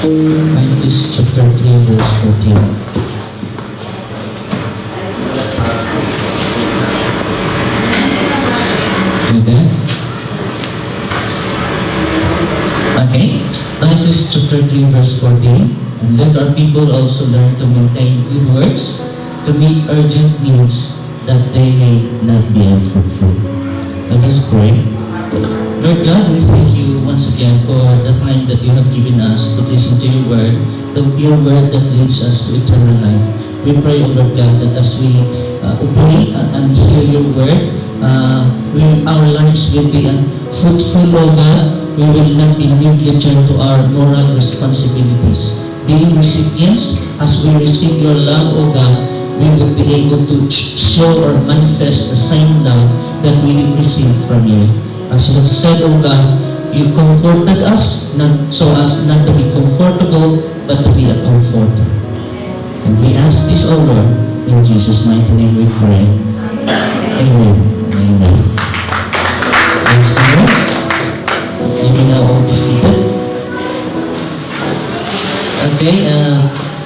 Titus chapter 3 verse 14. You there? Okay. Titus chapter 3 verse 14. And let our people also learn to maintain good works, to meet urgent needs, that they may not be unfruitful. Let us pray. Lord God, we thank you once again for the time that you have given us to listen to your word, your word that leads us to eternal life. We pray, O Lord God, that as we obey and hear your word, our lives will be fruitful, O God. We will not be negligent to our moral responsibilities. Being recipients, as we receive your love, O God, we will be able to show or manifest the same love that we receive from you. As you have said, O God, you comforted us not so as not to be comfortable, but to be a comforter. And we ask this, O Lord, in Jesus' mighty name we pray. Amen. Amen. Praise the Lord. You may now all be seated. Okay,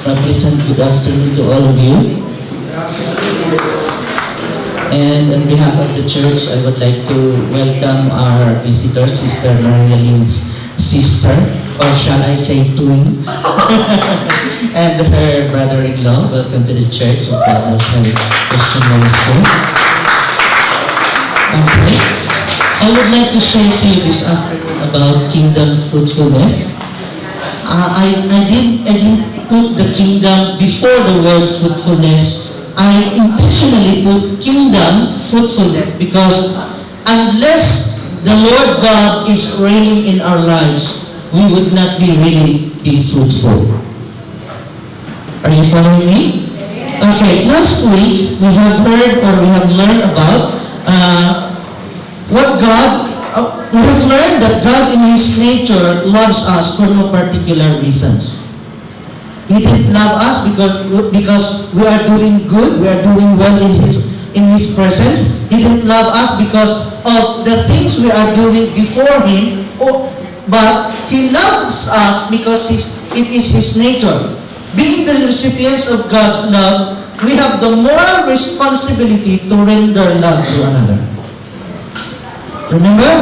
pleasant good afternoon to all of you. And on behalf of the church, I would like to welcome our visitor, Sister Maria Lynn's sister, or shall I say twin, and her brother-in-law. Welcome to the church of God Knows Christian Ministry. Okay. I would like to share to you this afternoon about kingdom fruitfulness. I didn't put the kingdom before the word fruitfulness. I intentionally put kingdom fruitfulness because unless the Lord God is reigning in our lives, we would not really be fruitful. Are you following me? Okay, last week we have heard or we have learned about we have learned that God in His nature loves us for no particular reasons. He didn't love us because we are doing good, we are doing well in His presence. He didn't love us because of the things we are doing before Him, but He loves us because it is His nature. Being the recipients of God's love, we have the moral responsibility to render love to another. Remember?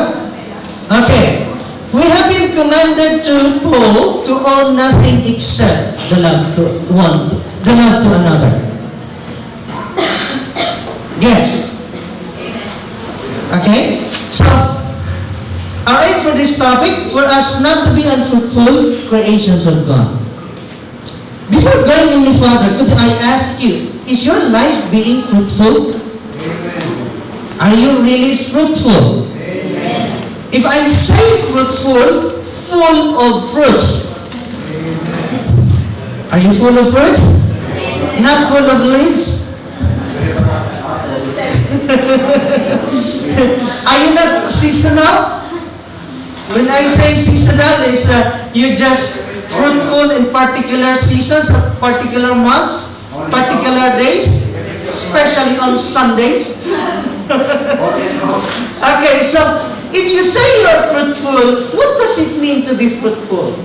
Okay. We have been commanded to Paul to own nothing except the love to another. Yes. Okay? So, our aim for this topic, for us not to be unfruitful creations of God. Before going any further, could I ask you, is your life being fruitful? Amen. Are you really fruitful? Amen. If I say fruitful, full of fruits. Amen. Are you full of fruits? Amen. Not full of leaves? Are you not seasonal? When I say seasonal, is you just fruitful in particular seasons, particular months, particular days, especially on Sundays. Okay, so if you say you're fruitful, what does it mean to be fruitful?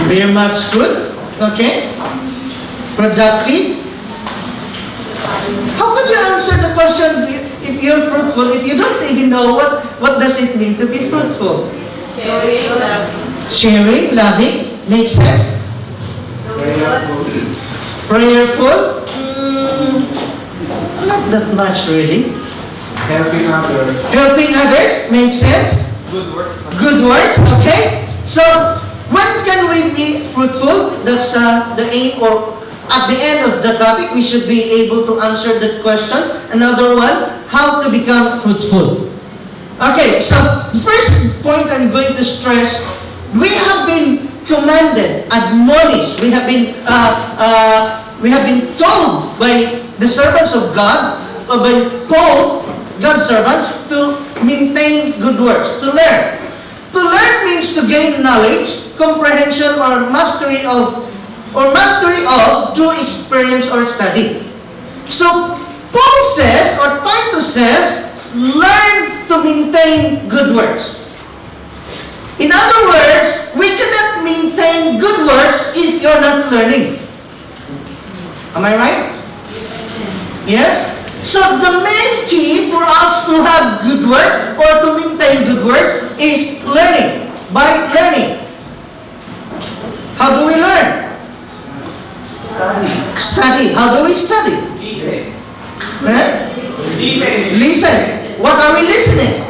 Bear much fruit. Okay. Productive. How could you answer the question if you're fruitful if you don't even know what does it mean to be fruitful? Sharing, loving, makes sense. Prayerful. Not that much really. Helping others makes sense. Good works. Okay. So when can we be fruitful? That's the aim, or at the end of the topic, we should be able to answer that question. Another one, how to become fruitful. Okay, so the first point I'm going to stress, we have been commanded, admonished, we have been told by the servants of God, or by Paul, God's servants, to maintain good works, to learn. To learn means to gain knowledge, comprehension, or mastery of through experience or study. So, Paul says, or Titus says, learn to maintain good works. In other words, we cannot maintain good works if you're not learning. Am I right? Yes? So the main key for us to have good works or to maintain good works is learning. By learning. How do we learn? Study. How do we study? Listen. What are we listening?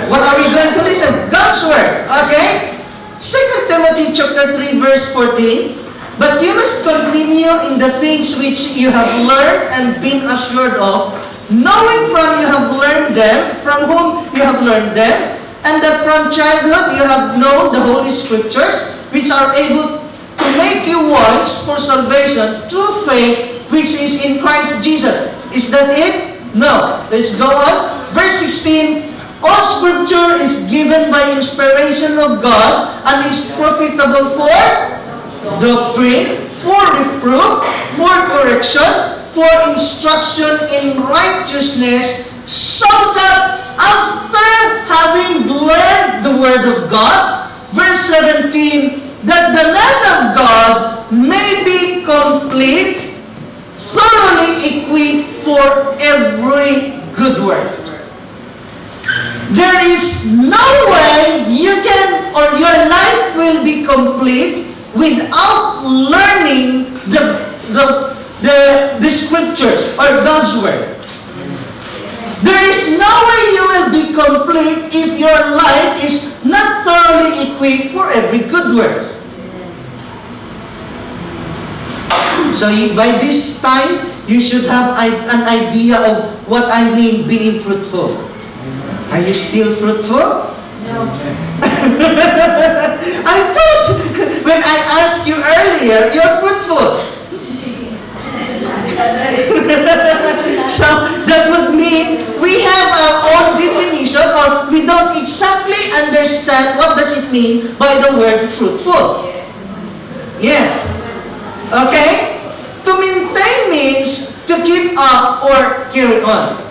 What are we going to listen? God's word. Okay? 2 Timothy chapter 3 verse 14. But you must continue in the things which you have learned and been assured of, knowing from you have learned them, from whom you have learned them, and that from childhood you have known the Holy Scriptures, which are able to make you wise for salvation through faith which is in Christ Jesus. Is that it? No. Let's go on. Verse 16. All Scripture is given by inspiration of God and is profitable for doctrine, for reproof, for correction, for instruction in righteousness, so that after having learned the Word of God, verse 17, that the man of God may be complete, thoroughly equipped for every good work. There is no way you can, or your life will be complete without learning the Scriptures or God's Word. There is no way you will be complete if your life is not thoroughly equipped for every good work. So by this time, you should have an idea of what I mean being fruitful. Are you still fruitful? No. I thought when I asked you earlier, you're fruitful. So that would mean we have our own definition, or we don't exactly understand what does it mean by the word fruitful. Yes. Okay? To maintain means to keep up or carry on.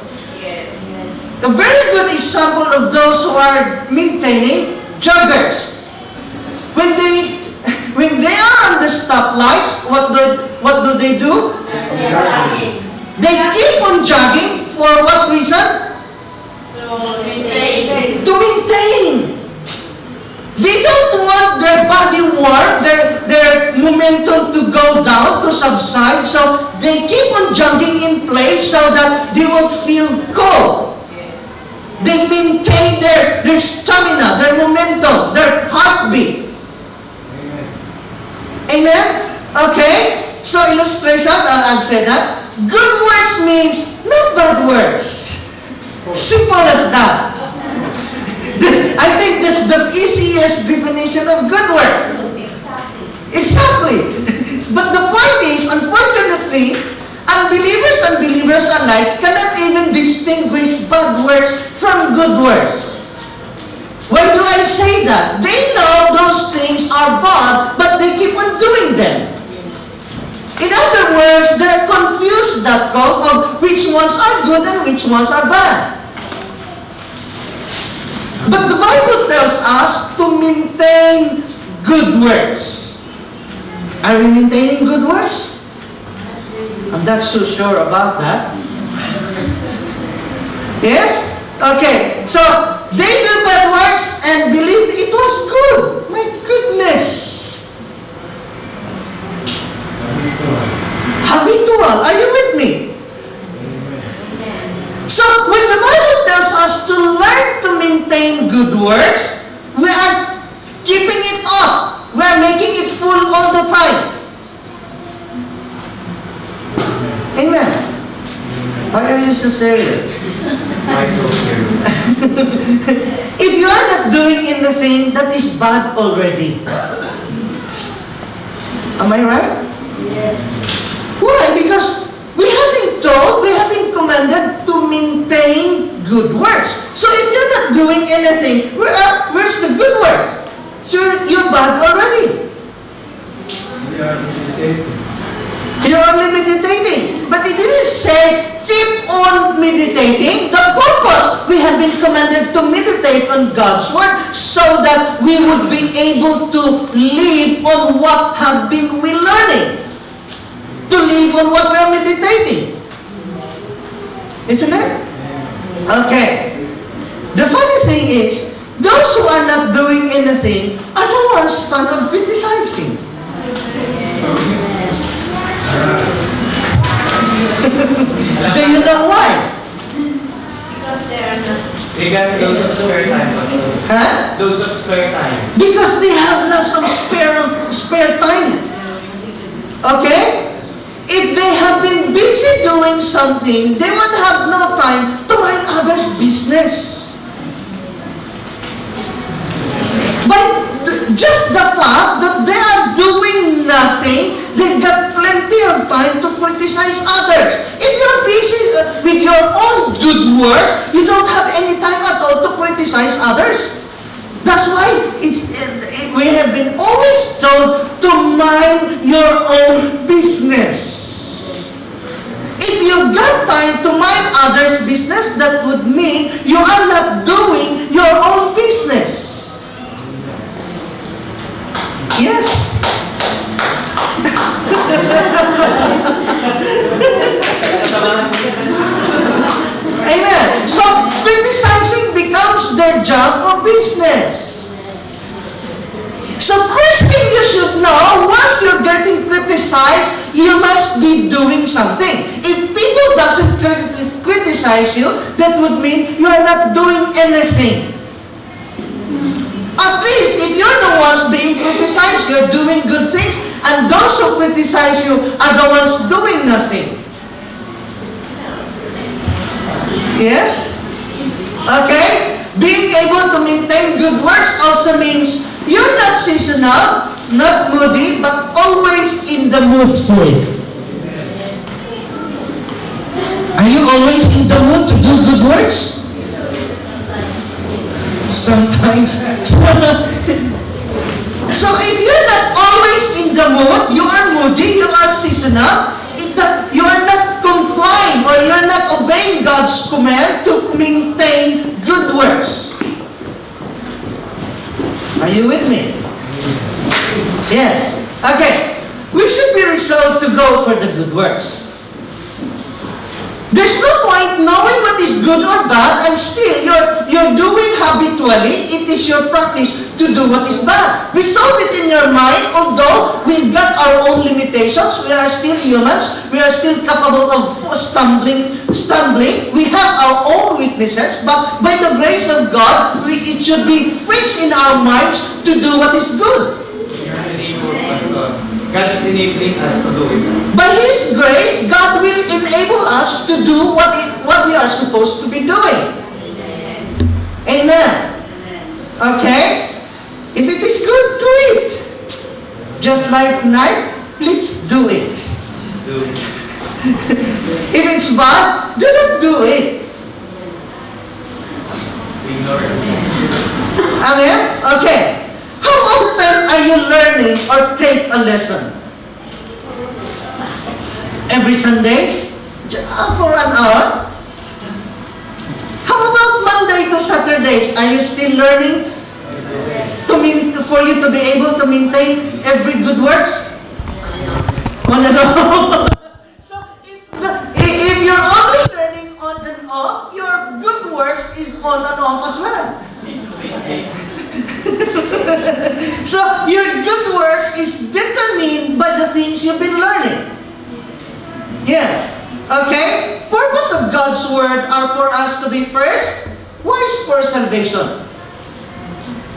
A very good example of those who are maintaining joggers. When they are on the stoplights, what do they do? They keep on jogging for what reason? To maintain. They don't want their body warm, their momentum to go down, to subside, so they keep on jogging in place so that they won't feel cold. They maintain their stamina, their momentum, their heartbeat. Amen? Okay? So illustration, I've said that. Good works means not bad works. Simple as that. I think that's the easiest definition of good works. Exactly. But the point is, unfortunately, unbelievers and believers alike cannot even distinguish bad works from good works. Why do I say that? They know those things are bad, but they keep on doing them. In other words, they're confused of which ones are good and which ones are bad. But the Bible tells us to maintain good works. Are we maintaining good works? I'm not so sure about that. Yes? Okay. So, they do bad works and believe it was good. My goodness. Habitual. Are you with me? So, when the Bible tells us to learn to maintain good works, we are keeping it up. We are making it full all the time. Amen. Why are you so serious? I'm so serious. If you are not doing anything, that is bad already. Am I right? Yes. Why? Because we have been told, we have been commanded to maintain good works. So if you're not doing anything, where's the good work? You're bad already. We are meditating. You're only meditating. But it didn't say keep on meditating. The purpose, we have been commanded to meditate on God's Word so that we would be able to live on what have been we learning. To live on what we are meditating. Isn't it? Okay. The funny thing is, those who are not doing anything are the ones fond of criticizing. Do you know why? Because they are not. They got loads of spare time. Huh? Loads of spare time. Because they have lots of spare time. Okay? If they have been busy doing something, they would have no time to mind others' business. But just the fact that they are doing nothing, they've got plenty of time to criticize others. If you're busy with your own good works, you don't have any time at all to criticize others. That's why we have been always told to mind your own business. If you've got time to mind others' business, that would mean you are not doing your own business. Yes. Amen. So criticizing becomes their job or business. So first thing you should know, once you're getting criticized, you must be doing something. If people doesn't criticize you, that would mean you are not doing anything. At least, if you're the ones being criticized, you're doing good things, and those who criticize you are the ones doing nothing. Yes? Okay? Being able to maintain good works also means you're not seasonal, not moody, but always in the mood for it. Are you always in the mood to do good works? Sometimes. So if you're not always in the mood, you are moody, you are seasonal, you are not complying or you are not obeying God's command to maintain good works. Are you with me? Yes. Okay. We should be resolved to go for the good works. There's no point knowing what is good or bad and still you're doing habitually. It is your practice to do what is bad. Resolve it in your mind. Although we've got our own limitations, we are still humans. We are still capable of stumbling. We have our own weaknesses, but by the grace of God, it should be fixed in our minds to do what is good. God is enabling us to do it. By His grace, God will enable us to do what we are supposed to be doing. Amen. Okay? If it is good, do it. Just like night, let's do it. Just do it. If it's bad, do not do it. Ignore it. Amen? Okay. How often are you learning or take a lesson? Every Sundays? For an hour? How about Monday to Saturdays? Are you still learning for you to be able to maintain every good works? On and off. So if you're only learning on and off, your good works is on and off as well. So your good works is determined by the things you've been learning. Yes. Okay? Purpose of God's Word are for us to be first, wise for salvation.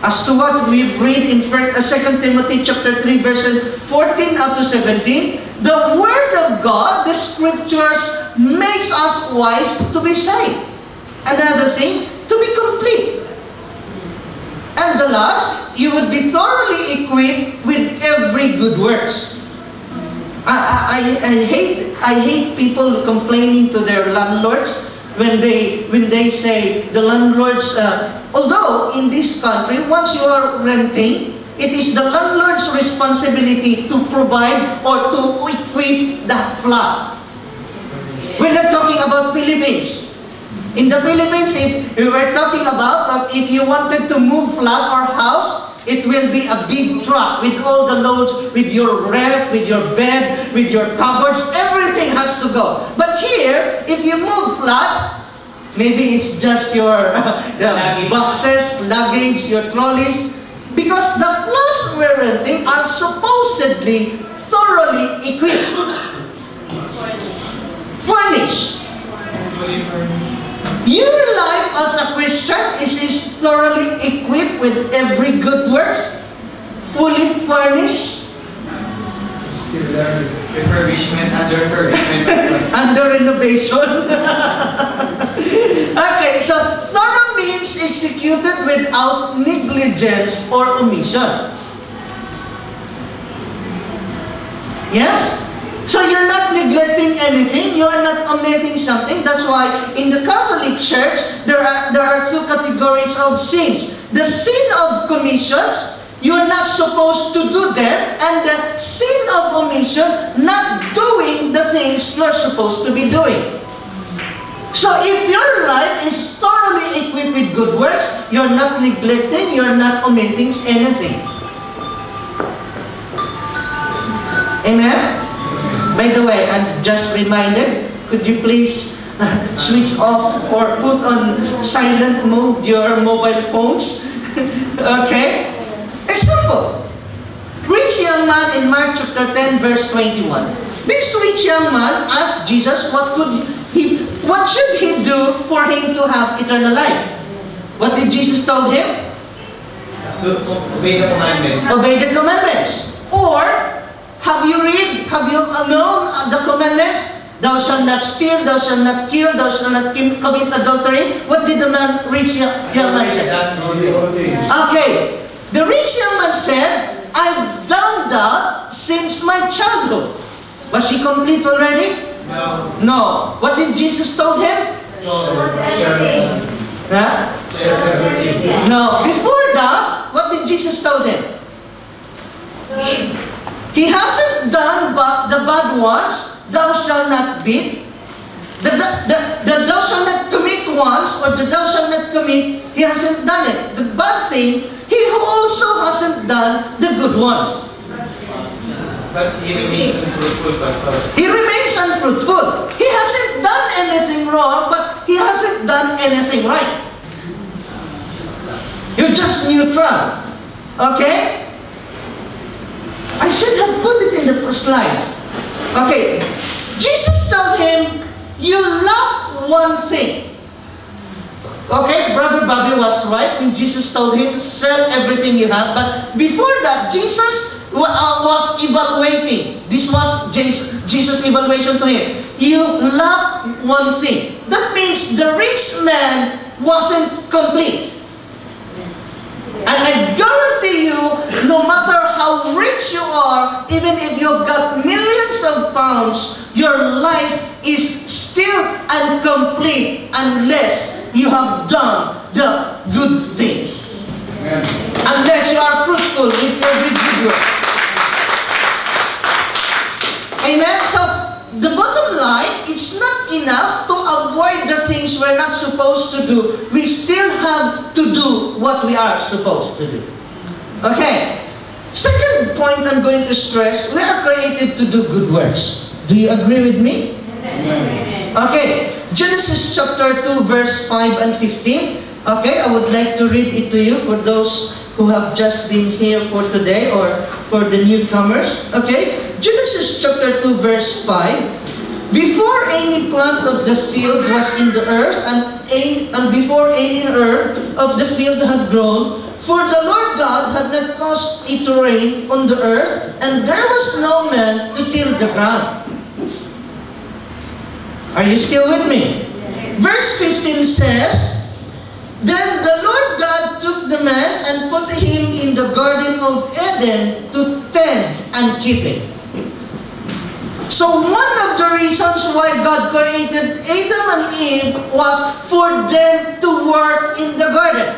As to what we read in 2 Timothy chapter 3 verses 14 up to 17, the Word of God, the Scriptures, makes us wise to be saved. Another thing, to be complete. And the last, you would be thoroughly equipped with every good works. I hate people complaining to their landlords when they say the landlords. Although in this country, once you are renting, it is the landlord's responsibility to provide or to equip that flat. We're not talking about Philippines. In the Philippines, if we were talking about if you wanted to move flat or house, it will be a big truck with all the loads, with your ref, with your bed, with your cupboards, everything has to go. But here, if you move flat, maybe it's just your boxes, luggage, your trolleys, because the flats we're renting are supposedly thoroughly equipped, furnished. Your life as a Christian is thoroughly equipped with every good works, fully furnished, Refurbishment, under refurbishment. under renovation. Okay, so thorough means executed without negligence or omission. Yes? So you're not neglecting anything, you're not omitting something. That's why in the Catholic Church, there are two categories of sins. The sin of commissions, you're not supposed to do them, and the sin of omission, not doing the things you're supposed to be doing. So if your life is thoroughly equipped with good works, you're not neglecting, you're not omitting anything. Amen? By the way, I'm just reminded, could you please switch off or put on silent mode your mobile phones? Okay? Example. Rich young man in Mark chapter 10 verse 21. This rich young man asked Jesus what should he do for him to have eternal life? What did Jesus tell him? Obey the commandments. Obey the commandments. Or, have you known the commandments? Thou shalt not steal, thou shalt not kill, thou shalt not commit adultery. What did the rich young man say? Okay. The rich young man said, I've done that since my childhood. Was he complete already? No. No. What did Jesus told him? Huh? No. Before that, what did Jesus told him? He hasn't done but the bad ones. Thou shalt not beat. The thou shalt not commit once, or the thou shalt not commit, he hasn't done it. The bad thing, he also hasn't done the good ones. But he remains unfruitful, Pastor. He remains unfruitful. He hasn't done anything wrong, but he hasn't done anything right. You're just neutral. Okay? I should have put it in the slides. Okay. Jesus told him, you lack one thing. Okay, Brother Bobby was right when Jesus told him, sell everything you have. But before that, Jesus was evaluating. This was Jesus' evaluation to him. You lack one thing. That means the rich man wasn't complete. And I guarantee you, no matter how rich you are, even if you've got millions of pounds, your life is still incomplete unless you have done the good things. Amen. Unless you are fruitful with every good work. Amen? So, the bottom line, it's not enough to avoid the things we're not supposed to do. We still have to do what we are supposed to do. Okay. Second point I'm going to stress, we are created to do good works. Do you agree with me? Amen. Okay. Genesis chapter 2 verse 5 and 15. Okay, I would like to read it to you for those who have just been here for today or for the newcomers. Okay. Genesis chapter 2 verse 5. Before any plant of the field was in the earth, and before any herb of the field had grown, for the Lord God had not caused it to rain on the earth, and there was no man to till the ground. Are you still with me? Verse 15 says, then the Lord God took the man and put him in the Garden of Eden to tend and keep it. So one of the reasons why God created Adam and Eve was for them to work in the garden.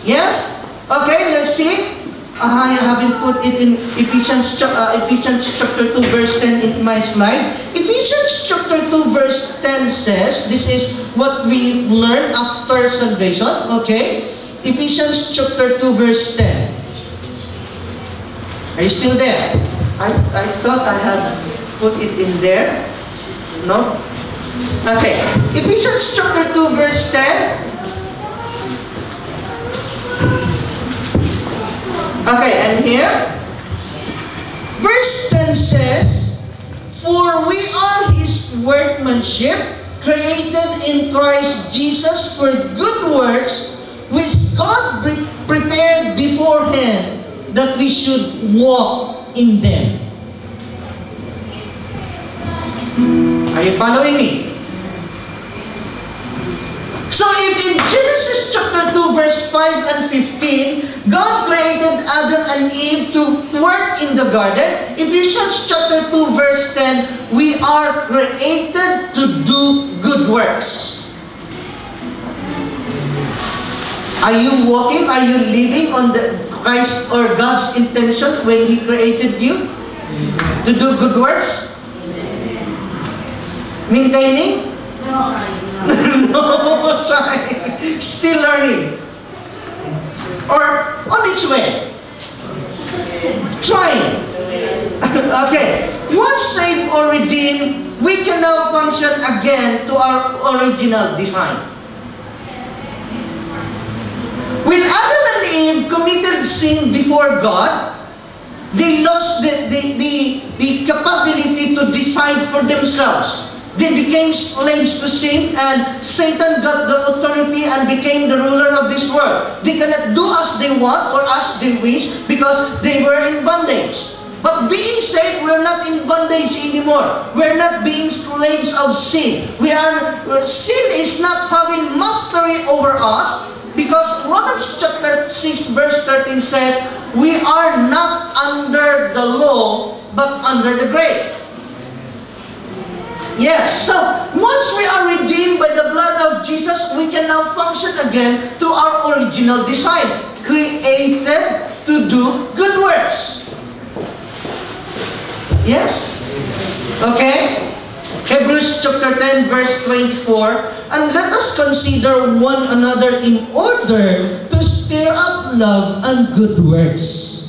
Yes? Okay, let's see. I haven't put it in Ephesians chapter 2 verse 10 in my slide. Ephesians chapter chapter 2 verse 10 says, this is what we learn after salvation, okay? Ephesians chapter 2 verse 10. Are you still there? I thought I had put it in there. No? Okay. Ephesians chapter 2 verse 10. Okay, and here, verse 10 says, "For we are His workmanship, created in Christ Jesus for good works, which God prepared beforehand, that we should walk in them." Are you following me? So if in Genesis chapter 2 verse 5 and 15, God created Adam and Eve to work in the garden, Ephesians chapter 2 verse 10, we are created to do good works. Are you walking, are you living on the Christ or God's intention when He created you? To do good works? Maintaining? No, trying. Still learning. Or on its way. Trying. Okay. Once saved or redeemed, we can now function again to our original design. When Adam and Eve committed sin before God, they lost the capability to decide for themselves. They became slaves to sin, and Satan got the authority and became the ruler of this world. They cannot do as they want or as they wish because they were in bondage. But being saved, we're not in bondage anymore. We're not being slaves of sin. Sin is not having mastery over us, because Romans chapter 6 verse 13 says, we are not under the law, but under the grace. Yes, so once we are redeemed by the blood of Jesus, we can now function again to our original design, created to do good works. Yes? Okay? Hebrews chapter 10 verse 24, "And let us consider one another in order to stir up love and good works."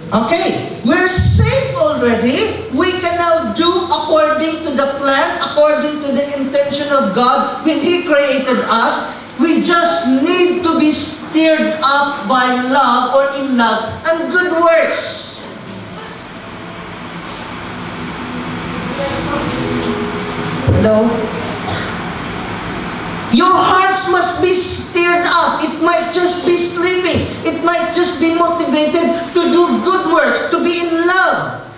Okay, we're saved already. We can now do according to the plan, according to the intention of God when He created us. We just need to be stirred up by love or in love and good works. Hello? Your hearts must be stirred up. It might just be sleeping. It might just be motivated to do good works, to be in love.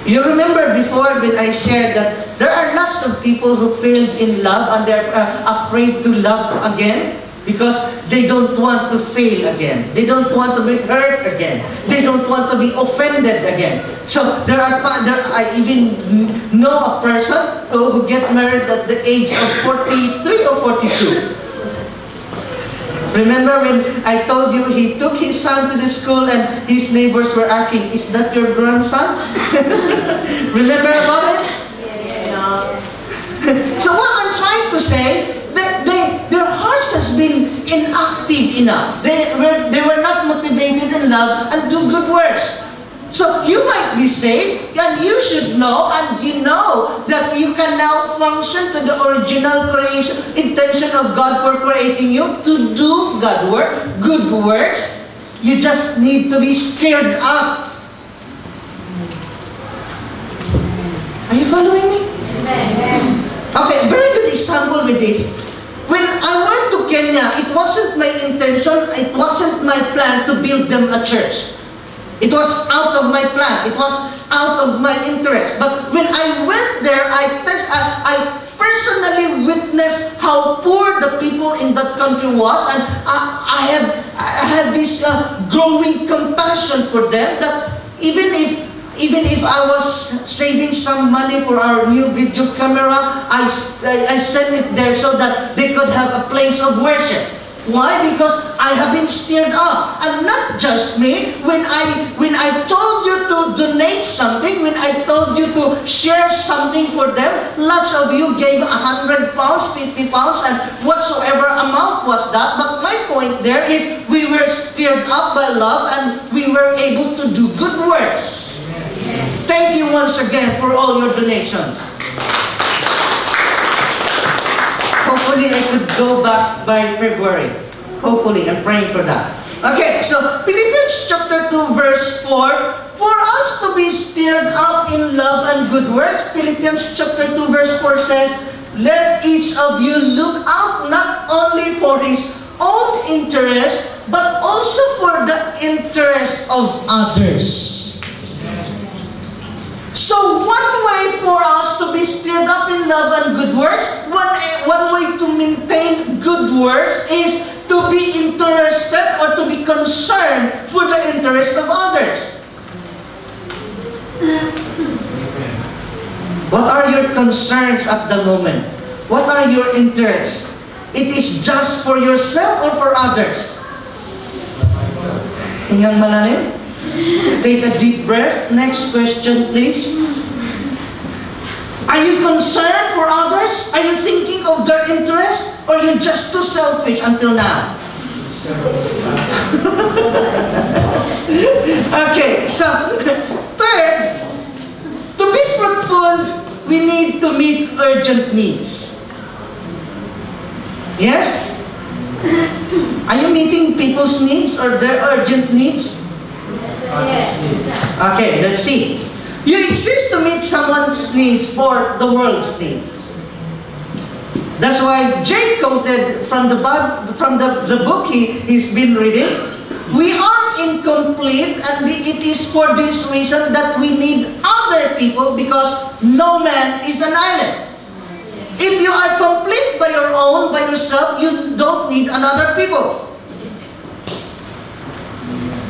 You remember before when I shared that there are lots of people who failed in love and they're afraid to love again because they don't want to fail again. They don't want to be hurt again. They don't want to be offended again. So I even know a person who get married at the age of 43 or 42. Remember when I told you he took his son to the school and his neighbors were asking, "Is that your grandson?" Remember about it? So what I'm trying to say, that their hearts has been inactive enough. They were not motivated in love and do good works. So you might be saved, and you should know, and you know that you can now function to the original creation, intention of God for creating you to do good works. You just need to be stirred up. Are you following me? Okay, very good example with this. When I went to Kenya, it wasn't my intention, it wasn't my plan to build them a church. It was out of my plan. It was out of my interest. But when I went there, I personally witnessed how poor the people in that country was, and I had this growing compassion for them. That even if I was saving some money for our new video camera, I sent it there so that they could have a place of worship. Why? Because I have been stirred up. And not just me. When I told you to donate something, when I told you to share something for them, lots of you gave 100 pounds, 50 pounds, and whatsoever amount was that. But my point there is we were stirred up by love and we were able to do good works. Thank you once again for all your donations. Hopefully I could go back by February. Hopefully, I'm praying for that. Okay, so Philippians chapter 2 verse 4. For us to be stirred up in love and good works, Philippians chapter 2 verse 4 says, let each of you look out not only for his own interest, but also for the interest of others. So one way for us to be stirred up in love and good works, one way to maintain good works is to be interested or to be concerned for the interest of others. What are your concerns at the moment? What are your interests? It is just for yourself or for others? Hingang malalim. Take a deep breath. Next question, please. Are you concerned for others? Are you thinking of their interest? Or are you just too selfish until now? Okay, so third, to be fruitful, we need to meet urgent needs. Yes? Are you meeting people's needs or their urgent needs? Okay, let's see. You exist to meet someone's needs or the world's needs. That's why Jay quoted from the book he's been reading. We are incomplete, and it is for this reason that we need other people, because no man is an island. If you are complete by your own, by yourself, you don't need another people.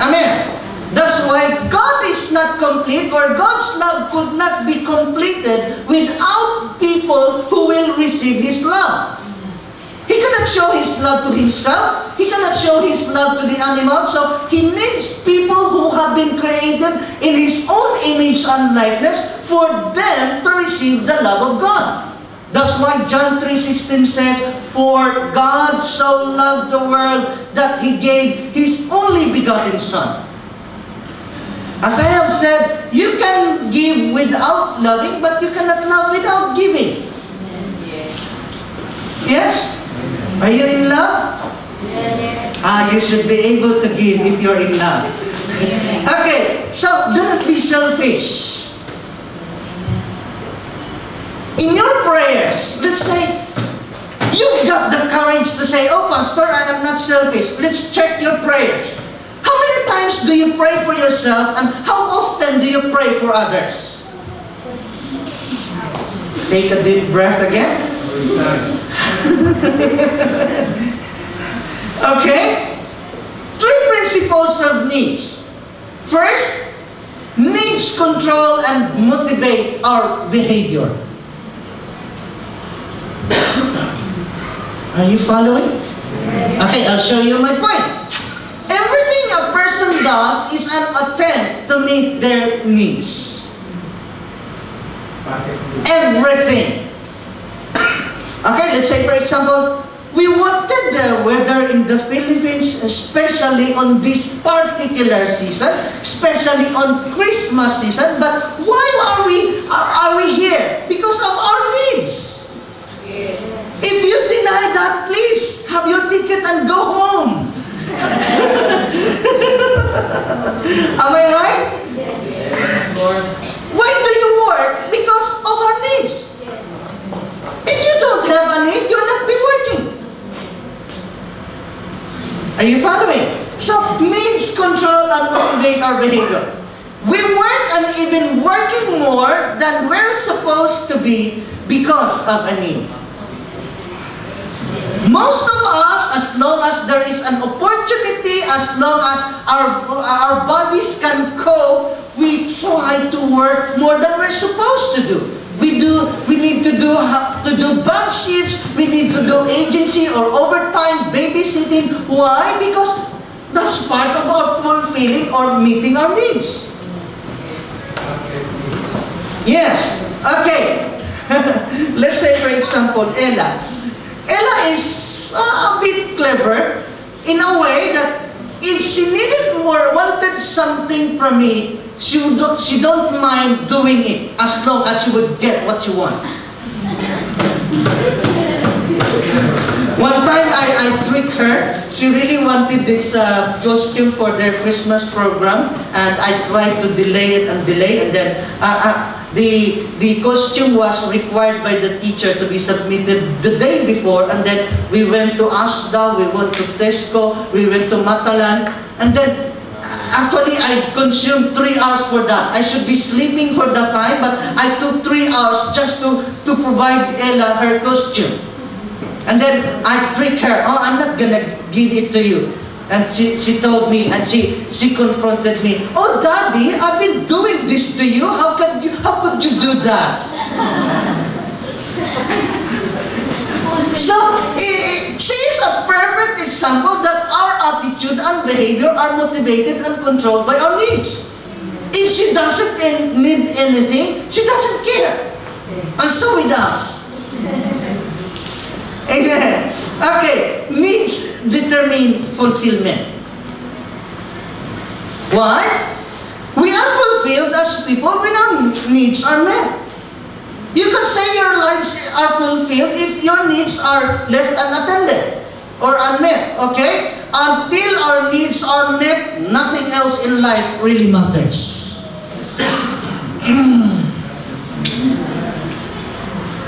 Amen. That's why God is not complete, or God's love could not be completed without people who will receive His love. He cannot show His love to Himself. He cannot show His love to the animals. So He needs people who have been created in His own image and likeness for them to receive the love of God. That's why John 3:16 says, for God so loved the world that He gave His only begotten Son. As I have said, you can give without loving, but you cannot love without giving. Yes? Are you in love? You should be able to give if you're in love. Okay, so do not be selfish. In your prayers, let's say, you've got the courage to say, oh Pastor, I am not selfish. Let's check your prayers. How many times do you pray for yourself, and how often do you pray for others? Take a deep breath again. Okay? 3 principles of needs. First, needs control and motivate our behavior. Are you following? Okay, I'll show you my point. Everything a person does is an attempt to meet their needs. Everything. Okay, let's say for example, we wanted the weather in the Philippines, especially on this particular season, especially on Christmas season, but why are we here? Because of our needs. If you deny that, please have your ticket and go home. Am I right? Yes. Why do you work? Because of our needs. If you don't have a need, you'll not be working. Are you following? So, needs control and motivate our behavior. We work and even working more than we're supposed to be because of a need. Most of us, as long as there is an opportunity, as long as our bodies can cope, we try to work more than we're supposed to do. We need to do bank shifts, we need to do agency or overtime, babysitting, Him. Why? Because that's part of our fulfilling or meeting our needs. Yes. Okay. Let's say, for example, Ella. Ella is a bit clever in a way that if she needed or wanted something from me, she don't mind doing it as long as she would get what she wants. One time I tricked her. She really wanted this costume for their Christmas program, and I tried to delay it, and then the costume was required by the teacher to be submitted the day before, and then we went to Asda, we went to Tesco, we went to Matalan, and then actually I consumed 3 hours for that. I should be sleeping for that time, but I took 3 hours just to provide Ella her costume. And then I tricked her. Oh, I'm not gonna give it to you. And she told me, and she confronted me. Oh, Daddy, I've been doing this to you. How could you do that? So, she is a perfect example that our attitude and behavior are motivated and controlled by our needs. If she doesn't need anything, she doesn't care. And so with us. Amen. Okay, needs determine fulfillment. Why? We are fulfilled as people when our needs are met. You can say your lives are fulfilled if your needs are left unattended or unmet, okay? Until our needs are met, nothing else in life really matters.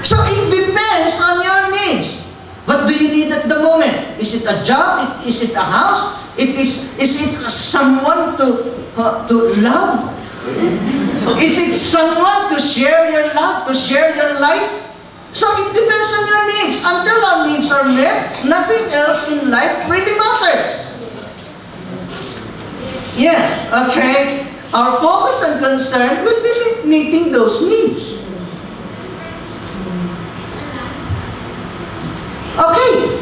So it depends on your needs. What do you need at the moment? Is it a job? Is it a house? Is it someone to love? Is it someone to share your love, to share your life? So it depends on your needs. Until our needs are met, nothing else in life really matters. Yes, okay. Our focus and concern will be meeting those needs. Okay.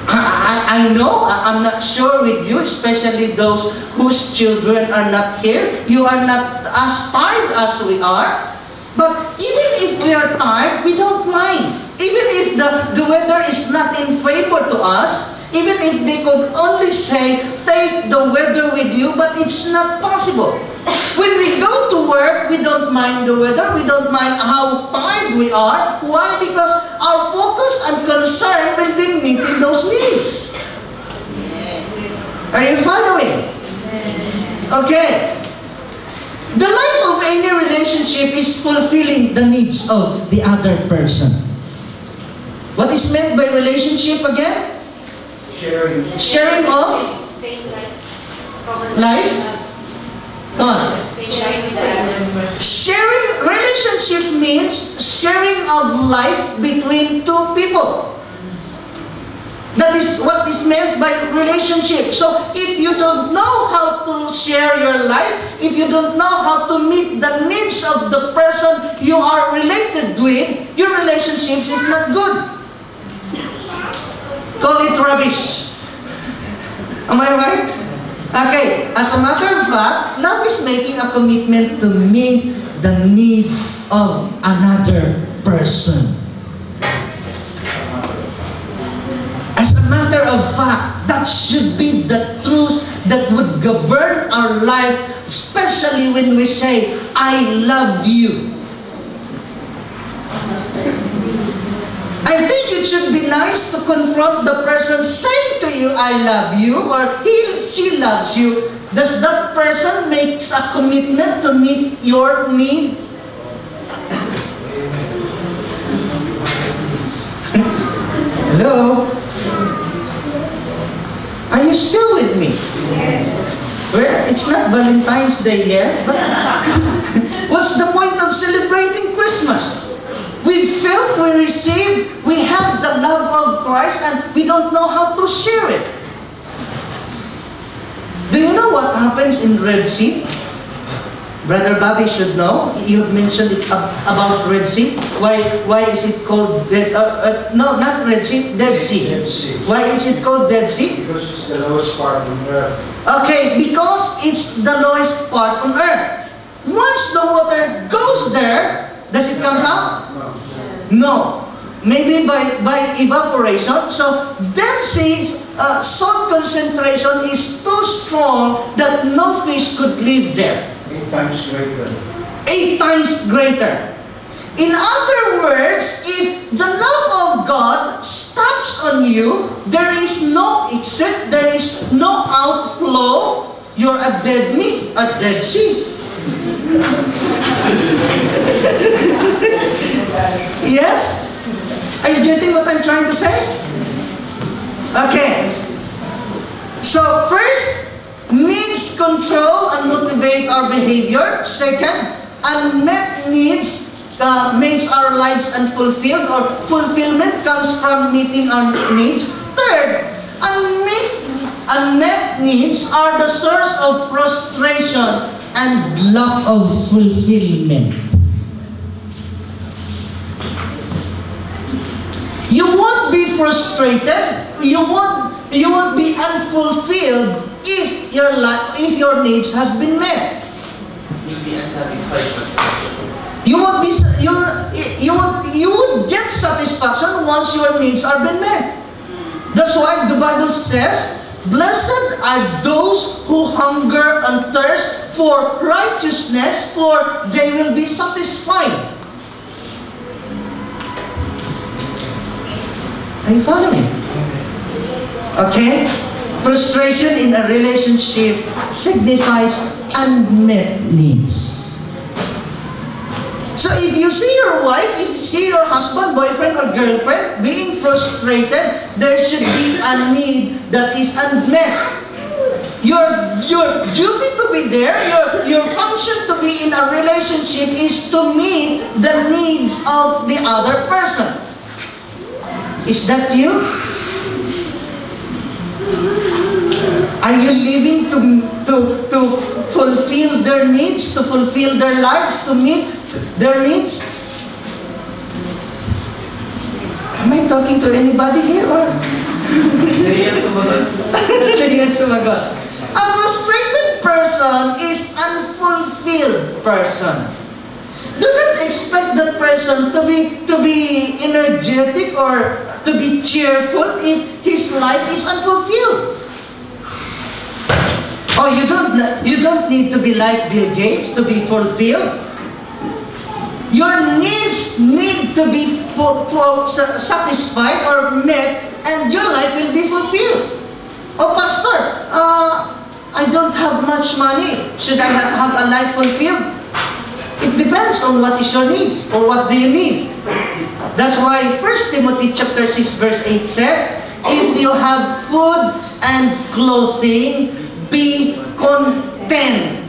I know, I'm not sure with you, especially those whose children are not here. You are not as tired as we are. But even if we are tired, we don't mind. Even if the weather is not in favor to us, even if they could only say, take the weather with you, but it's not possible. When we go to work, we don't mind the weather. We don't mind how tired we are. Why? Because our focus and concern will be meeting those needs. Are you following? Okay. The life of any relationship is fulfilling the needs of the other person. What is meant by relationship again? Sharing. Sharing of life? Come on. Sharing, relationship means sharing of life between two people. That is what is meant by relationship. So if you don't know how to share your life, if you don't know how to meet the needs of the person you are related with, your relationship is not good. Call it rubbish. Am I right? Okay, as a matter of fact, love is making a commitment to meet the needs of another person. As a matter of fact, that should be the truth that would govern our life, especially when we say, I love you. I think it should be nice to confront the person saying to you, I love you, or she loves you. Does that person make a commitment to meet your needs? Hello? Are you still with me? Yes. Well, it's not Valentine's Day yet, but what's the point of celebrating Christmas? We felt, we received, we have the love of Christ, and we don't know how to share it. Do you know what happens in Red Sea? Brother Bobby should know. You mentioned it about Red Sea. Why is it called no, not Red Sea, Dead Sea. Dead Sea. Why is it called Dead Sea? Because it's the lowest part on earth. Okay, because it's the lowest part on earth. Once the water goes there, does it come out? No. No. Maybe by evaporation. So Dead Sea's salt concentration is too strong that no fish could live there. 8 times greater. 8 times greater. In other words, if the love of God stops on you, there is no exit, there is no outflow, you're a dead meat, a dead sea. Yes? Are you getting what I'm trying to say? Okay. So first, needs control and motivate our behavior. Second, unmet needs makes our lives unfulfilled, or fulfillment comes from meeting our needs. Third, unmet needs are the source of frustration and lack of fulfillment. You won't be frustrated, you won't be unfulfilled if your needs has been met. You'll be unsatisfied. You would get satisfaction once your needs are been met. That's why the Bible says, "Blessed are those who hunger and thirst for righteousness, for they will be satisfied." Are you following? Okay? Frustration in a relationship signifies unmet needs. So if you see your wife, if you see your husband, boyfriend, or girlfriend being frustrated, there should be a need that is unmet. Your duty to be there, your function to be in a relationship is to meet the needs of the other person. Is that you? Are you living to fulfill their needs, to fulfill their lives, to meet their needs? Am I talking to anybody here or? A frustrated person is unfulfilled person. Do not expect that person to be energetic or to be cheerful if his life is unfulfilled. Oh, you don't need to be like Bill Gates to be fulfilled. Your needs need to be satisfied or met, and your life will be fulfilled. Oh, Pastor, I don't have much money. Should I have a life fulfilled? It depends on what is your need or what do you need. That's why 1 Timothy chapter 6 verse 8 says, "If you have food and clothing, be content."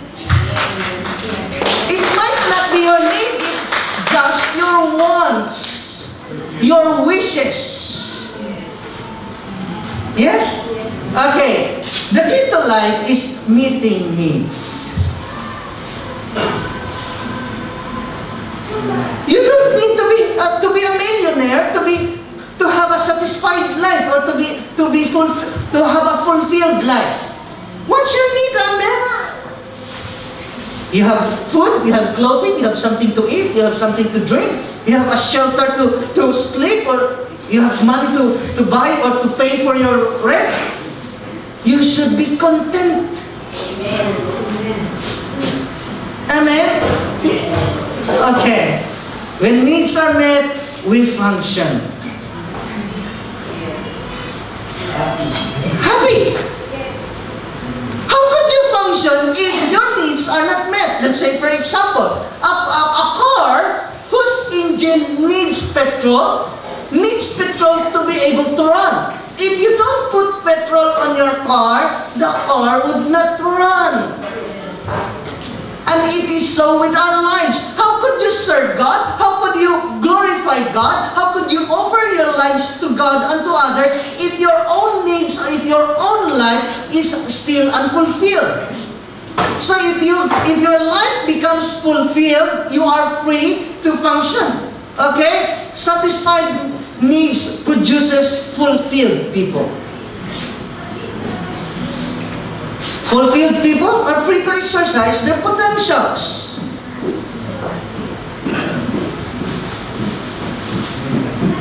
It might not be your need, it's just your wants, your wishes. Yes? Okay. The key to life is meeting needs. You don't need to be a millionaire to have a satisfied life or to have a fulfilled life. What's your need are met? You have food, you have clothing, you have something to eat, you have something to drink, you have a shelter to sleep, or you have money to buy or to pay for your rent. You should be content. Amen? Okay. When needs are met, we function. Happy. How could you function if your needs are not met? Let's say, for example, a car whose engine needs petrol to be able to run. If you don't put petrol on your car, the car would not run. And it is so with our lives. How could you serve God? How could you glorify God? How could you offer your lives to God and to others if your own needs, if your own life is still unfulfilled? So if your life becomes fulfilled, you are free to function. Okay? Satisfied needs produces fulfilled people. Fulfilled people are free to exercise their potentials.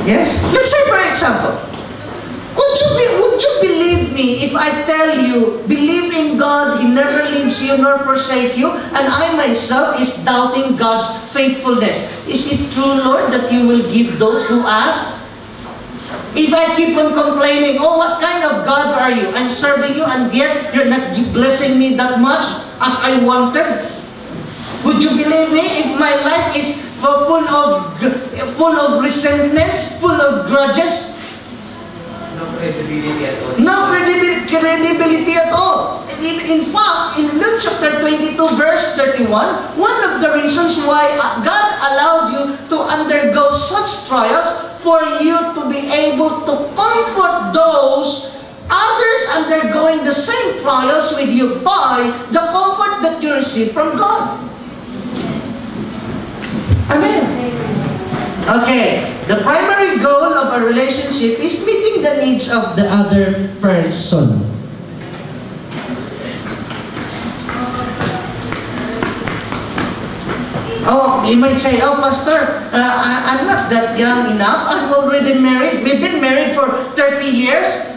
Yes? Let's say for example, would you believe me if I tell you, believe in God, He never leaves you nor forsake you, and I myself is doubting God's faithfulness. Is it true, Lord, that you will give those who ask? If I keep on complaining, oh, what kind of God are you? I'm serving you and yet you're not blessing me that much as I wanted. Would you believe me if my life is full of resentments, full of grudges? No credibility at all. No credibility at all. In fact, in Luke chapter 22 verse 31, one of the reasons why God allowed you to undergo such trials for you to be able to comfort those others undergoing the same trials with you by the comfort that you receive from God. Amen. Okay, the primary goal of a relationship is meeting the needs of the other person. Oh, you might say, oh, Pastor, I'm not that young enough. I'm already married. We've been married for 30 years.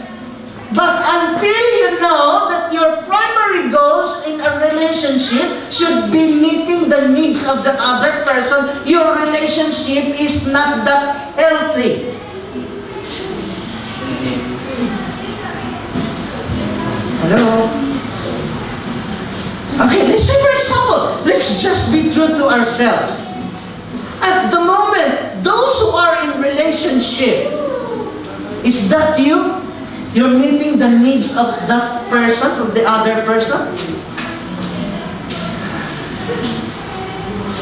But until you know that your primary goals in a relationship should be meeting the needs of the other person, your relationship is not that healthy. Hello? Okay, let's say for example, let's just be true to ourselves. At the moment, those who are in relationship, is that you? You're meeting the needs of that person, of the other person?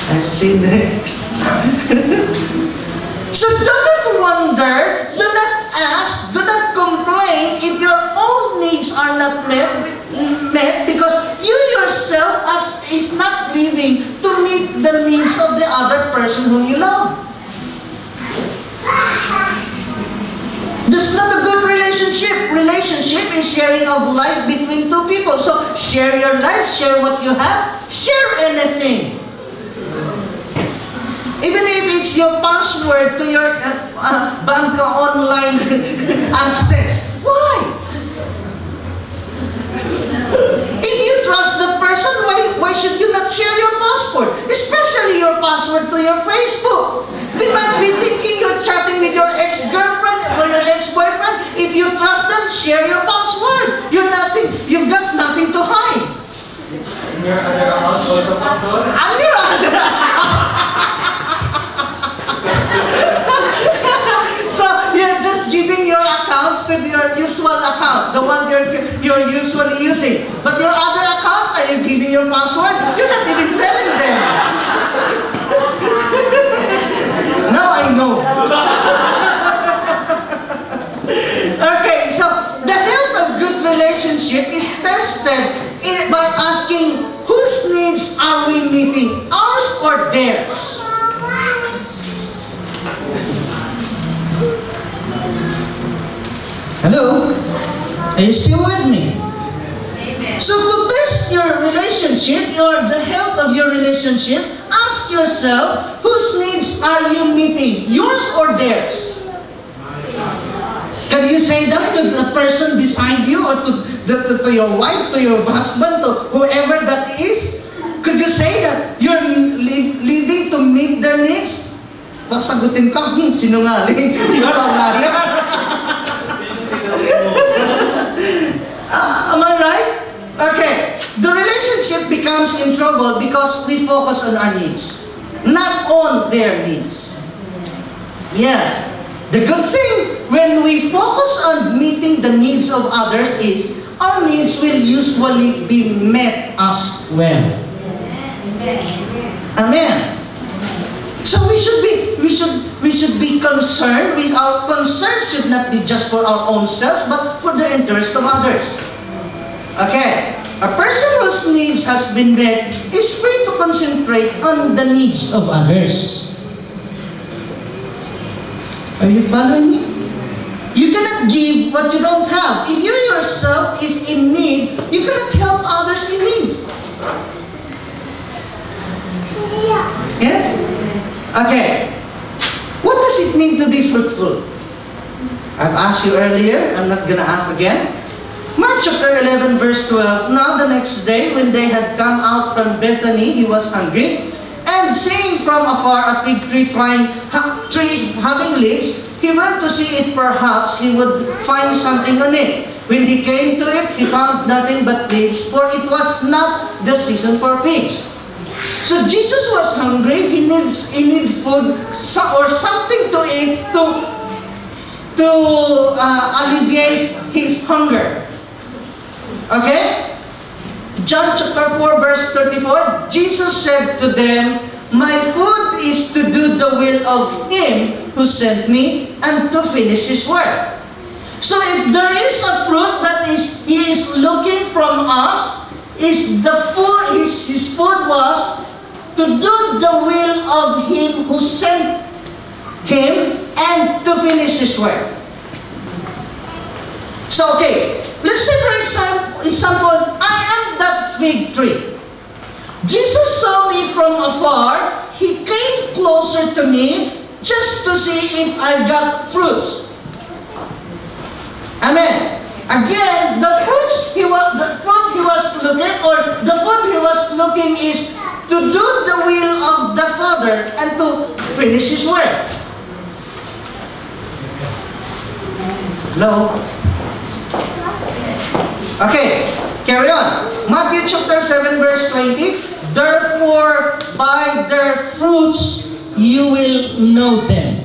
I've seen it. So do not wonder, do not ask, do not complain if your own needs are not met because you yourself is not living to meet the needs of the other person whom you love. That's not a good relationship. Relationship is sharing of life between two people. So share your life, share what you have, share anything. Even if it's your password to your bank online access. Why? If you trust that person, why should you not share your password? Especially your password to your Facebook. They might be thinking you're chatting with your ex-girlfriend or your ex-boyfriend. If you trust them, share your password. You've got nothing to hide. In your other account also, Pastor? And your other So you're just giving your accounts to your usual account, the one you're usually using. But your other accounts, are you giving your password? You're not even telling them. Now I know. Okay, so the health of good relationship is tested by asking whose needs are we meeting, ours or theirs? Hello? Are you still with me? So to test your relationship, the health of your relationship, ask yourself, whose needs are you meeting? Yours or theirs? Can you say that to the person beside you or to your wife, to your husband, to whoever that is? Could you say that you're living to meet their needs? Bak sagutin ka, sinungaling. You're a liar. Am I right? Okay. The relationship becomes in trouble because we focus on our needs, not on their needs. Yes. The good thing when we focus on meeting the needs of others is our needs will usually be met as well. Amen. So we should be concerned. Our concern should not be just for our own selves, but for the interest of others. Okay. A person whose needs has been met is free to concentrate on the needs of others. Are you following me? You cannot give what you don't have. If you yourself is in need, you cannot help others in need. Yes? Okay. What does it mean to be fruitful? I've asked you earlier. I'm not going to ask again. Mark chapter 11 verse 12. Now the next day when they had come out from Bethany, he was hungry. And seeing from afar a fig tree having leaves, he went to see it. Perhaps he would find something on it. When he came to it, he found nothing but leaves, for it was not the season for figs. So Jesus was hungry. He needed food or something to eat to alleviate his hunger. Okay? John chapter 4 verse 34, Jesus said to them, "My food is to do the will of Him who sent me and to finish His work." So if there is a fruit that He is looking from us, his food was to do the will of Him who sent Him and to finish His work. So okay, let's say for example, I am that fig tree. Jesus saw me from afar. He came closer to me just to see if I got fruits. Amen. Again, the fruit he was looking is to do the will of the Father and to finish His work. Hello? Okay, carry on. Matthew chapter 7 verse 20. Therefore, by their fruits you will know them.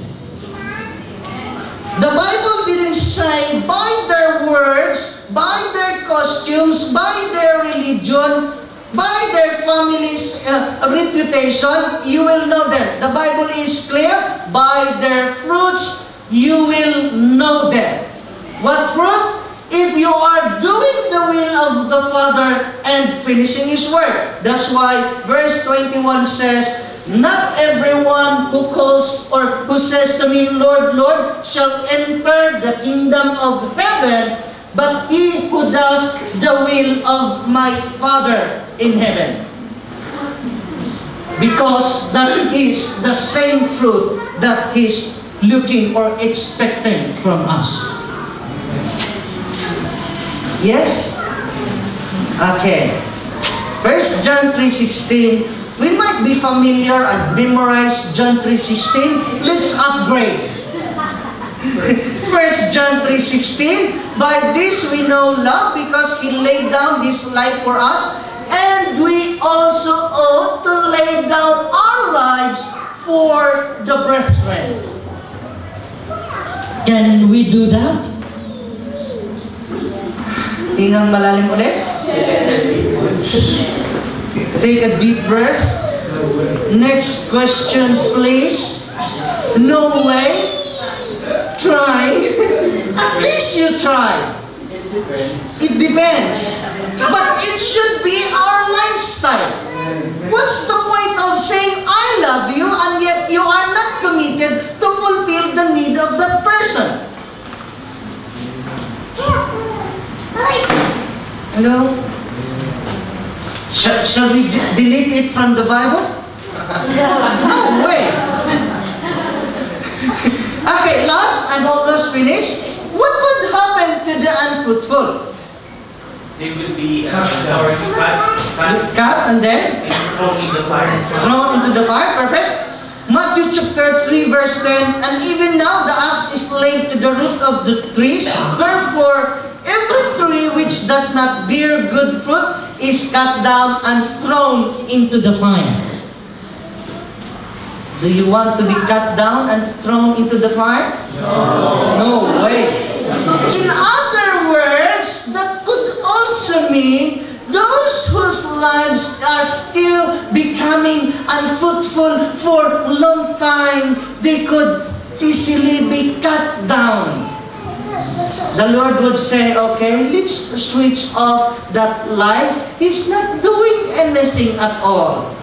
The Bible didn't say by their words, by their costumes, by their religion, by their family's reputation, you will know them. The Bible is clear. By their fruits you will know them. What fruit? If you are doing the will of the Father and finishing His work. That's why verse 21 says, "Not everyone who calls or who says to me, Lord, Lord, shall enter the kingdom of heaven, but he who does the will of my Father in heaven." Because that is the same fruit that He's looking or expecting from us. Yes? Okay. 1 John 3:16. We might be familiar and memorize John 3:16. Let's upgrade. 1 John 3:16. By this we know love, because He laid down His life for us, and we also ought to lay down our lives for the brethren. Can we do that? Hingang malalim ulit. Take a deep breath. Next question, please. No way. Try. At least you try. It depends. But it should be our lifestyle. What's the point of saying, I love you, and yet you are not committed to fulfill the need of that person? Hello? Shall we delete it from the Bible? No way! Okay, last, I'm almost finished. What would happen to the unfruitful? They will be already cut And then? and thrown in the fire. Thrown into the fire, perfect. Matthew chapter 3 verse 10, "And even now the axe is laid to the root of the trees. Therefore, every tree which does not bear good fruit is cut down and thrown into the fire." Do you want to be cut down and thrown into the fire? No. No way. In other words, that could also mean those whose lives are still becoming unfruitful for a long time, they could easily be cut down. the Lord would say, okay, let's switch off that light. He's not doing anything at all.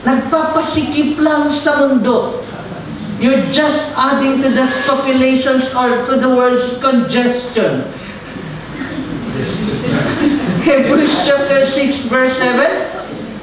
Nagpapasikip lang sa mundo. You're just adding to the populations or to the world's congestion. Hebrews chapter 6 verse 7.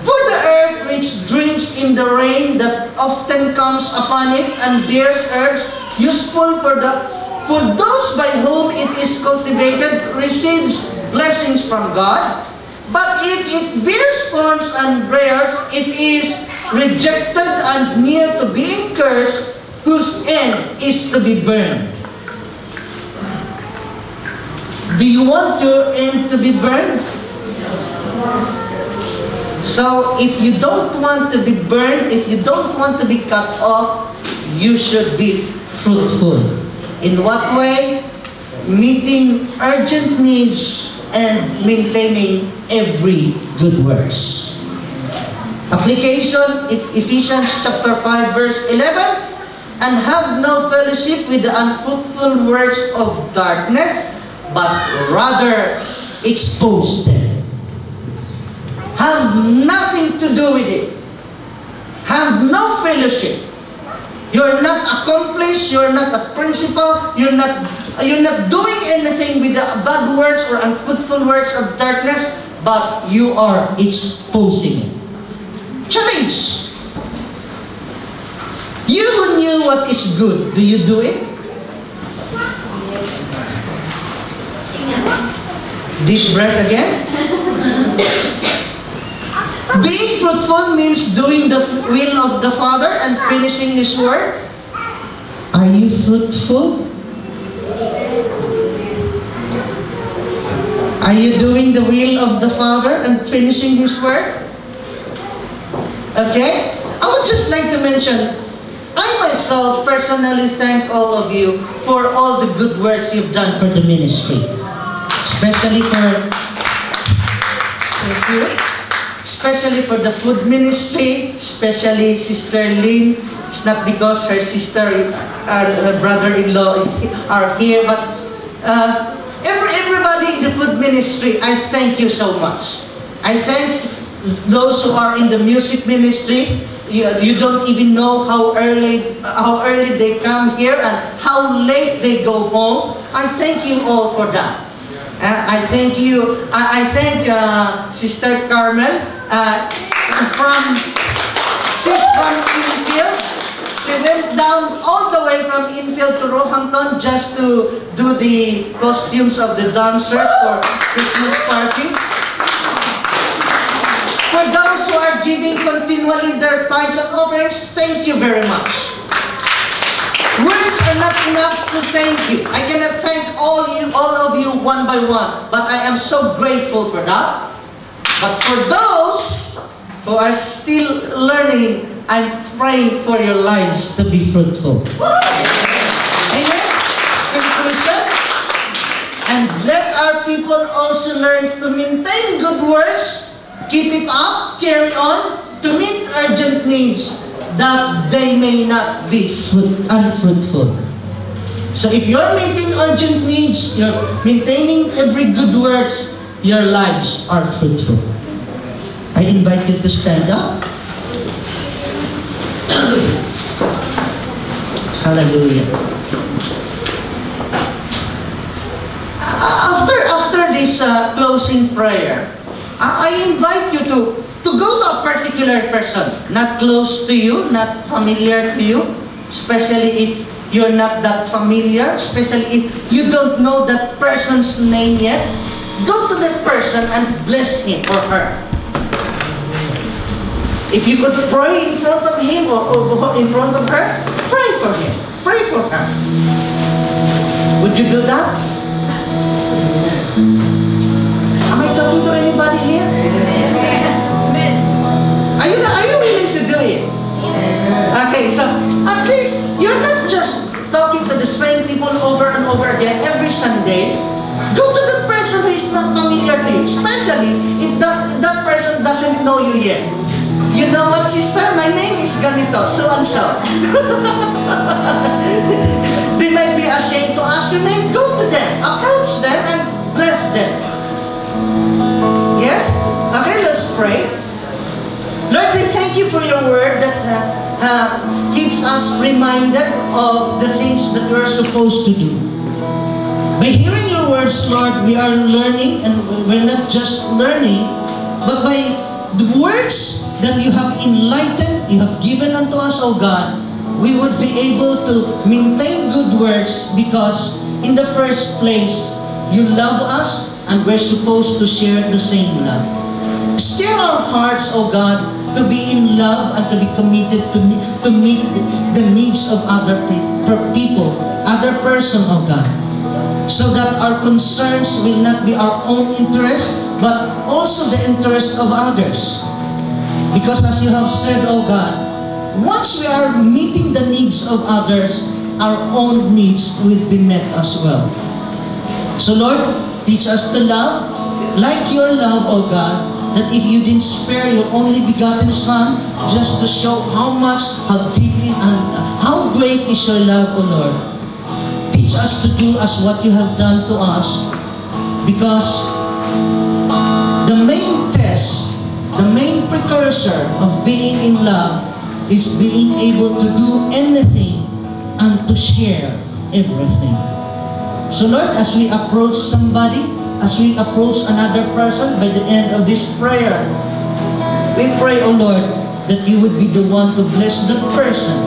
For the earth which drinks in the rain that often comes upon it and bears herbs useful for those by whom it is cultivated receives blessings from God. But if it bears thorns and briars, it is rejected and near to being cursed, whose end is to be burned. Do you want your end to be burned? So, if you don't want to be burned, if you don't want to be cut off, you should be fruitful. In what way? Meeting urgent needs and maintaining every good works. Application, Ephesians chapter 5 verse 11. And have no fellowship with the unfruitful works of darkness, but rather expose them. Have nothing to do with it. Have no fellowship. You're not accomplished, you're not a principal, you're not doing anything with the bad works or unfruitful works of darkness, but you are exposing it. Challenge. You who knew what is good, do you do it? Deep breath again. Being fruitful means doing the will of the Father and finishing His work. Are you fruitful? Are you doing the will of the Father and finishing His work? Okay? I would just like to mention, I myself personally thank all of you for all the good works you've done for the ministry. Especially for the food ministry, especially Sister Lynn. It's not because her sister, her brother-in-law are here, but everybody in the food ministry, I thank you so much. I thank those who are in the music ministry. You don't even know how early they come here and how late they go home. I thank you all for that. I thank you. I thank Sister Carmel. She's from Infield. She went down all the way from Infield to Roehampton just to do the costumes of the dancers for Christmas party. For those who are giving continually their tithes and offerings, thank you very much. Words are not enough to thank you. I cannot thank all of you one by one, but I am so grateful for that. But for those who are still learning, I'm praying for your lives to be fruitful. Amen? Conclusion. And let our people also learn to maintain good works. Keep it up, carry on, to meet urgent needs, that they may not be unfruitful. So if you're meeting urgent needs, you're maintaining every good works, your lives are fruitful. I invite you to stand up. Hallelujah. After this closing prayer, I invite you to go to a particular person, not close to you, not familiar to you, especially if you're not that familiar, especially if you don't know that person's name yet. Go to that person and bless him or her. If you could pray in front of him or in front of her, pray for him, pray for her. Would you do that? Am I talking to anybody here? Are you willing to do it? Okay, so at least you're not just talking to the same people over and over again every Sundays. Go to that person who is not familiar to you, especially if that person doesn't know you yet. You know what, sister? My name is ganito, so and so. they might be ashamed to ask your name, go to them, approach them, and bless them. Yes? Okay, let's pray. Lord, we thank you for your word that keeps us reminded of the things that we're supposed to do. By hearing your words, Lord, we are learning, and we're not just learning, but by the words that you have enlightened, you have given unto us, O God, we would be able to maintain good works because in the first place, you love us and we're supposed to share the same love. Stir our hearts, O God, to be in love and to be committed to meet the needs of other people, other person, O God, so that our concerns will not be our own interest, but also the interest of others. Because as you have said, O God, once we are meeting the needs of others, our own needs will be met as well. So Lord, teach us to love like your love, O God, that if you didn't spare your only begotten Son, just to show how much, how deep and how great is your love, O Lord. Teach us to do as what you have done to us, because the main test, the main precursor of being in love is being able to do anything and to share everything. So Lord, as we approach somebody, as we approach another person by the end of this prayer, we pray, O Lord, that you would be the one to bless that person.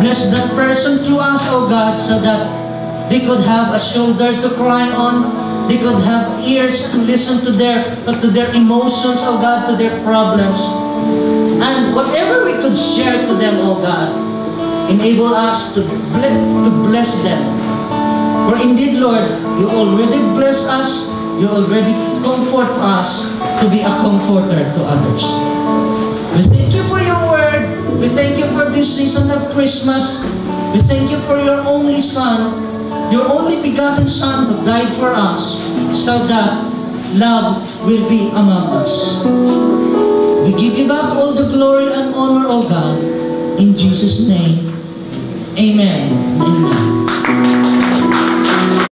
Bless that person through us, O God, so that they could have a shoulder to cry on. They could have ears to listen to their emotions, O God, to their problems. And whatever we could share to them, O God, enable us to bless them. For indeed, Lord, you already bless us, you already comfort us to be a comforter to others. We thank you for your word. We thank you for this season of Christmas. We thank you for your only Son, your only begotten Son who died for us, so that love will be among us. We give you back all the glory and honor, O God, in Jesus' name. Amen. Amen.